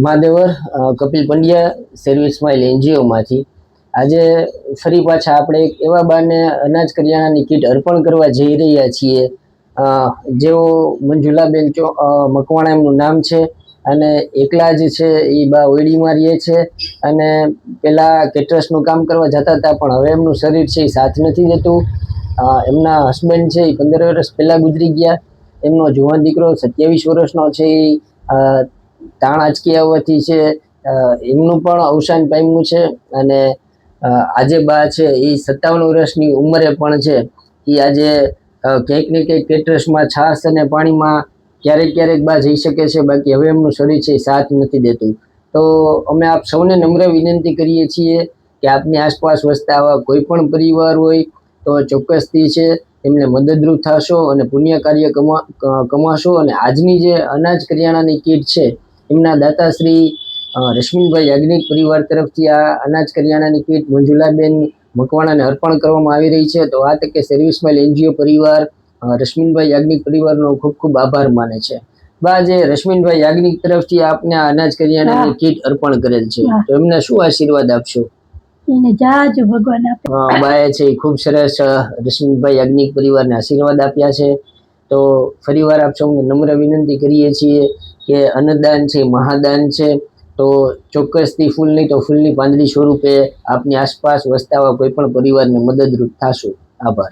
મહાદેવર Kapil Pandya service smile એનજીઓમાંથી આજે ફરી પાછા આપણે એક એવા બાને અનાજ કરિયાણાની કીટ અર્પણ કરવા જઈ રહ્યા છીએ જેઓ મંજુલાબેન મકવાણા એમનું નામ છે અને એકલા જ છે એ બા ઓયડીમાં રહે છે અને પેલા કેટરસનું કામ કરવા જતા હતા પણ હવે એમનું શરીર છે એ સાથ નથી દેતું। એમના હસબન્ડ છે એ 15 વર્ષ પહેલાં ગુજરી ગયા। એમનો જુવાન દીકરો 27 વર્ષનો છે એ તાણ આંચકી આવવાથી છે એમનું પણ અવસાન પામ્યું છે અને આજે બા છે એ 57 વર્ષની ઉંમરે પણ છે એ આજે ક્યાંક ને ક્યાંક કેટરસમાં છાશ અને પાણીમાં ક્યારેક ક્યારેક બા જઈ શકે છે, બાકી હવે એમનું શરીર છે સાથ નથી દેતું। તો અમે આપ સૌને નમ્ર વિનંતી કરીએ છીએ કે આપની આસપાસ વસતા આવા કોઈ પણ પરિવાર હોય તો ચોક્કસથી છે એમને મદદરૂપ થશો અને પુણ્ય કાર્ય કમાશો। અને આજની જે અનાજ કરિયાણાની કીટ છે એમના દાતાશ્રી રશ્મિનભાઈ યાજ્ઞિક પરિવાર તરફથી આ અનાજ કરિયાણાની કીટ મંજુલાબેન મકવાણાને અર્પણ કરવામાં આવી રહી છે। તો આ તકે સર્વિસ સ્માઇલ એનજીઓ પરિવાર રશ્મિનભાઈ યાજ્ઞિક પરિવારનો ખૂબ ખૂબ આભાર માને છે। બા જે રશ્મિનભાઈ યાજ્ઞિક તરફથી આપને અનાજ કરિયાણાની કીટ અર્પણ કરેલ છે તો એમને શું આશીર્વાદ આપશો? બાએ છે ખૂબ સરસ રશ્મિનભાઈ યાજ્ઞિક પરિવારને આશીર્વાદ આપ્યા છે। તો ફરીવાર આપ સૌને નમ્ર વિનંતી કરીએ છીએ કે અન્નદાન છે મહાદાન છે, તો ચોક્કસથી ફૂલ નહીં તો ફૂલની પાંદડી સ્વરૂપે આપની આસપાસ વસતા કોઈ પણ પરિવારને મદદરૂપ થશો। આભાર।